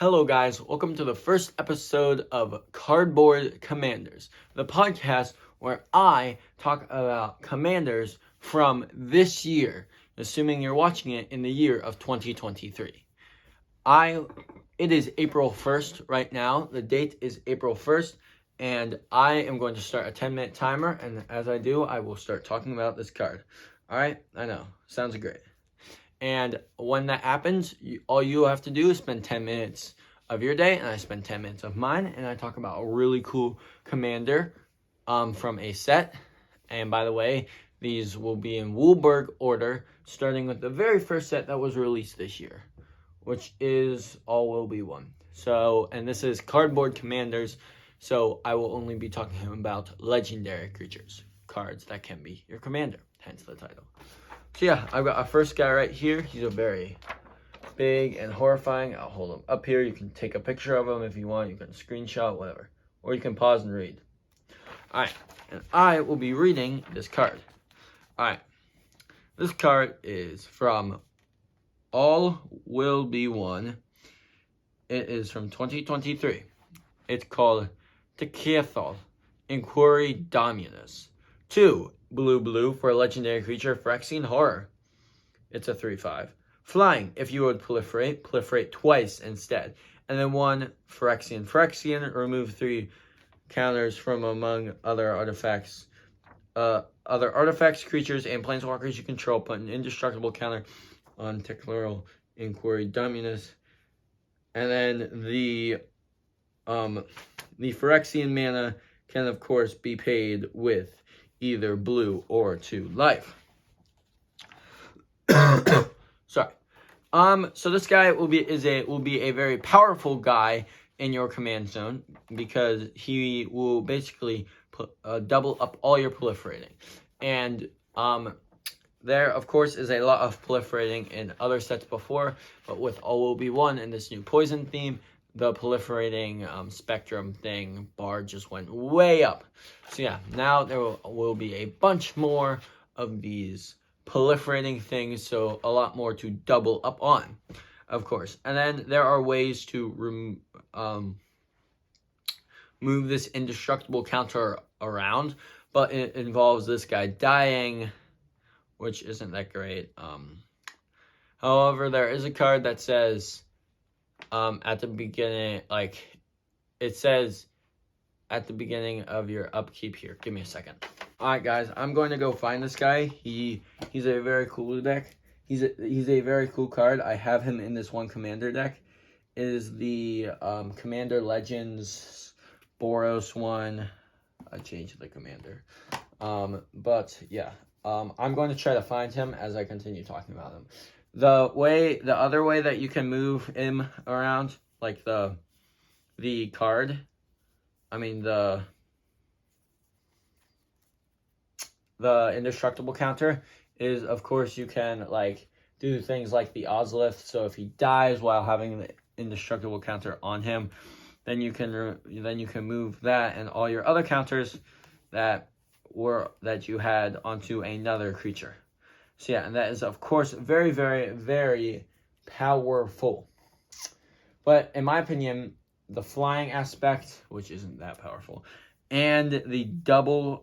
Hello guys, welcome to the first episode of Cardboard Commanders, the podcast where I talk about commanders from this year, assuming you're watching it in the year of 2023. It is April 1st right now, the date is April 1st, and I am going to start a 10-minute timer, and as I do, I will start talking about this card. Alright, I know, sounds great. And when that happens, all you have to do is spend 10 minutes of your day, and I spend 10 minutes of mine, and I talk about a really cool commander from a set. And by the way, these will be in Woolberg order, starting with the very first set that was released this year, which is All Will Be One. So, and this is Cardboard Commanders, so I will only be talking about legendary creatures, cards that can be your commander, hence the title. So yeah, I've got our first guy right here. He's a very big and horrifying. I'll hold him up here. You can take a picture of him if you want. You can screenshot, whatever. Or you can pause and read. Alright, and I will be reading this card. Alright, this card is from All Will Be One. It is from 2023. It's called Tekuthal, Inquiry Dominus. 2 blue for a legendary creature, Phyrexian Horror. It's a 3/5. Flying, if you would proliferate twice instead. And then 1 Phyrexian, remove 3 counters from among other artifacts. Creatures, and planeswalkers you control. Put an indestructible counter on Tekuthal, Inquiry Dominus. And then the Phyrexian mana can of course be paid with either blue or 2 life. Sorry. So this guy will be a very powerful guy in your command zone because he will basically double up all your proliferating. And there of course is a lot of proliferating in other sets before, but with All Will Be One in this new poison theme, the proliferating spectrum thing bar just went way up. So yeah, now there will be a bunch more of these proliferating things, so a lot more to double up on, of course. And then there are ways to move this indestructible counter around, but it involves this guy dying, which isn't that great. However, there is a card that says at the beginning, it says at the beginning of your upkeep here. Give me a second. Alright guys, I'm going to go find this guy. He's a very cool deck. He's a very cool card. I have him in this one commander deck. It is the Commander Legends Boros one. I changed the commander. But yeah. I'm going to try to find him as I continue talking about him. The other way that you can move him around, like the indestructible counter, is of course you can do things like the Ozlith. So if he dies while having the indestructible counter on him, then you can move that and all your other counters that you had onto another creature. So yeah, and that is of course very, very, very powerful. But in my opinion, the flying aspect, which isn't that powerful, and the doubling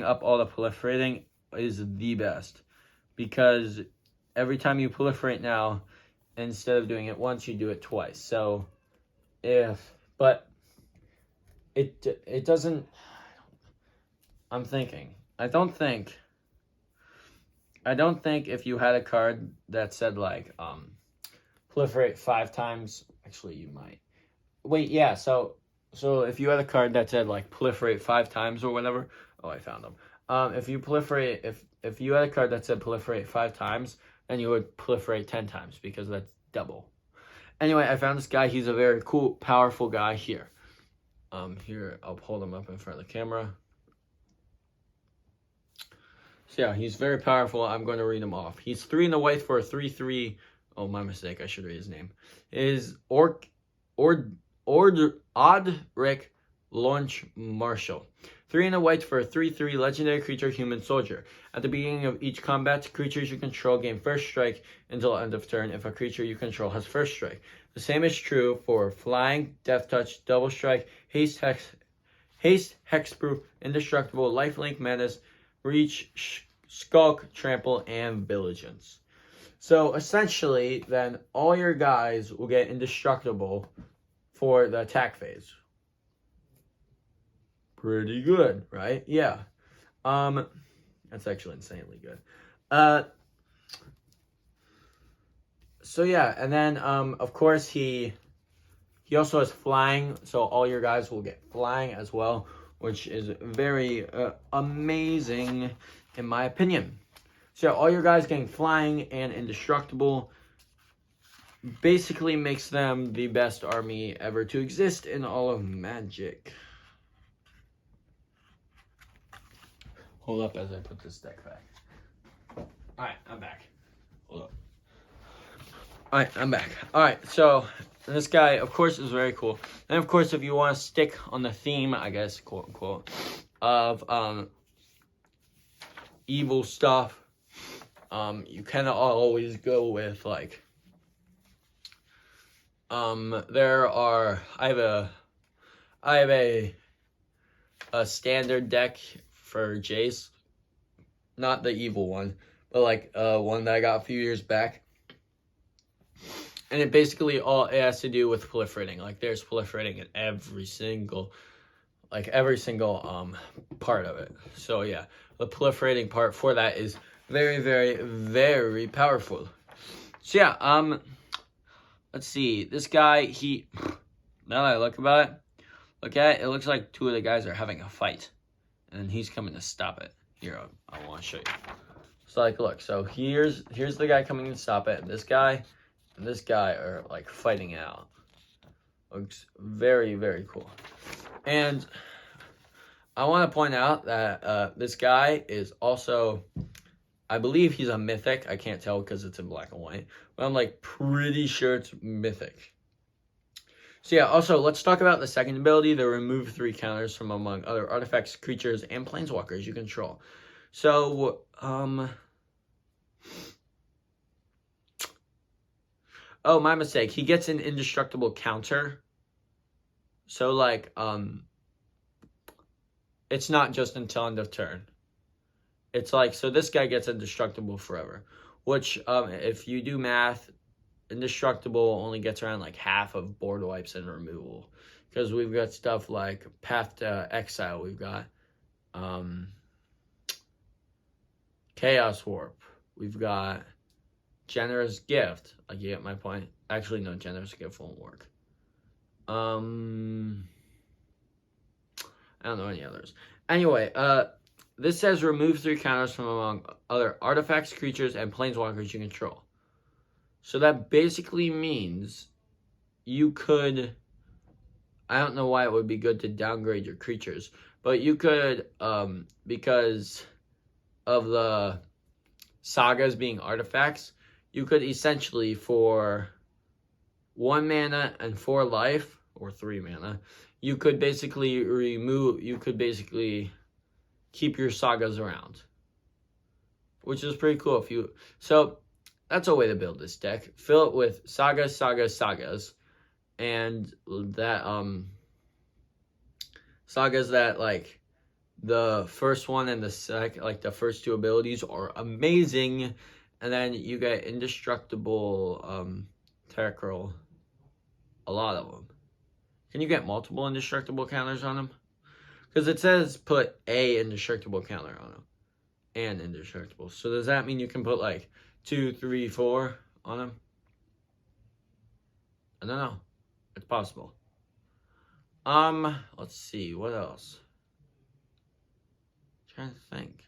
up all the proliferating is the best. Because every time you proliferate now, instead of doing it once, you do it twice. So it doesn't, I'm thinking, I don't think if you had a card that said proliferate 5 times, actually you might. Wait, yeah, so if you had a card that said proliferate 5 times or whatever, oh, I found them. If you had a card that said proliferate 5 times, then you would proliferate 10 times because that's double. Anyway, I found this guy. He's a very cool, powerful guy here. Here, I'll hold him up in front of the camera. So yeah, he's very powerful. I'm going to read him off. He's 3 in the white for a 3/3. Oh, my mistake. I should read his name. Is Odric Launch Marshall. 3 and a white for a 3/3 legendary creature human soldier. At the beginning of each combat, creatures you control gain first strike until end of turn if a creature you control has first strike. The same is true for flying, death touch, double strike, haste, hexproof, indestructible, lifelink, menace, reach, skulk, trample, and vigilance. So essentially, then all your guys will get indestructible for the attack phase. Pretty good, right? Yeah. That's actually insanely good. So yeah, and then of course he also has flying, so all your guys will get flying as well, which is very amazing in my opinion. So all your guys getting flying and indestructible basically makes them the best army ever to exist in all of Magic. Hold up as I put this deck back. Alright, I'm back. Hold up. Alright, I'm back. Alright, so this guy, of course, is very cool. And of course, if you want to stick on the theme, I guess, quote unquote, of evil stuff, you can always go with like I have a standard deck for Jace, not the evil one, but like one that I got a few years back. And it basically it has to do with proliferating. Like there's proliferating in every single part of it. So yeah, the proliferating part for that is very, very, very powerful. So yeah, let's see. This guy, now that I look at it, it looks like two of the guys are having a fight. And he's coming to stop it. Here, I want to show you. So like, look, so here's the guy coming to stop it. And this guy are like fighting it out. Looks very, very cool. And I want to point out that this guy is also, I believe he's a mythic. I can't tell because it's in black and white, but I'm like pretty sure it's mythic. So yeah, also let's talk about the second ability, the remove 3 counters from among other artifacts, creatures, and planeswalkers you control. So, oh, my mistake. He gets an indestructible counter. So like, it's not just until end of turn. It's like, so this guy gets indestructible forever, which, if you do math, indestructible only gets around like half of board wipes and removal, because we've got stuff like Path to Exile, we've got Chaos Warp, we've got Generous Gift. Like, you get my point. Actually, no, Generous Gift won't work. I don't know any others. Anyway, this says remove 3 counters from among other artifacts, creatures, and planeswalkers you control. So that basically means you could, I don't know why it would be good to downgrade your creatures, but you could, because of the sagas being artifacts, you could essentially, for 1 mana and 4 life, or 3 mana, you could basically keep your sagas around, which is pretty cool. So that's a way to build this deck. Fill it with sagas, and that sagas that like the first one and the second, like the first 2 abilities are amazing, and then you get indestructible Tekuthal, a lot of them. Can you get multiple indestructible counters on them? Because it says put a indestructible counter on them and indestructible. So does that mean you can put like 2, 3, 4 on them? I don't know. It's possible. Let's see, what else? I'm trying to think.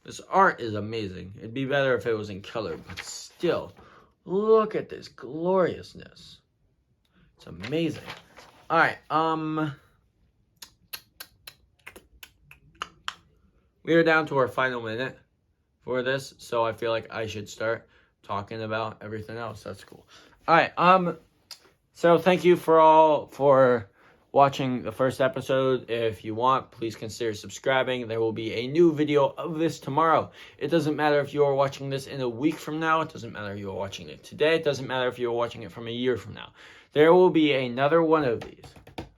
This art is amazing. It'd be better if it was in color, but still, look at this gloriousness. It's amazing. All right, we are down to our final minute for this, so I feel like I should start talking about everything else. That's cool. All right, so thank you for watching the first episode. If you want, please consider subscribing. There will be a new video of this tomorrow. It doesn't matter if you're watching this in a week from now. It doesn't matter if you're watching it today. It doesn't matter if you're watching it from a year from now. There will be another one of these.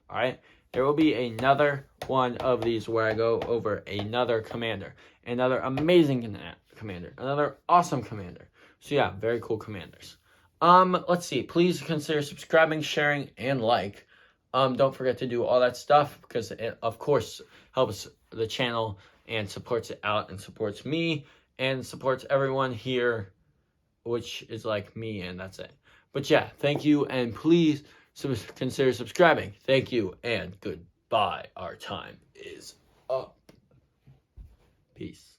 All right? There will be another one of these where I go over another commander. Another amazing commander. Another awesome commander. So yeah, very cool commanders. Let's see. Please consider subscribing, sharing, and like. Don't forget to do all that stuff because it, of course, helps the channel and supports it out and supports me and supports everyone here, which is like me, and that's it. But yeah, thank you, and please consider subscribing. Thank you, and goodbye. Our time is up. Peace.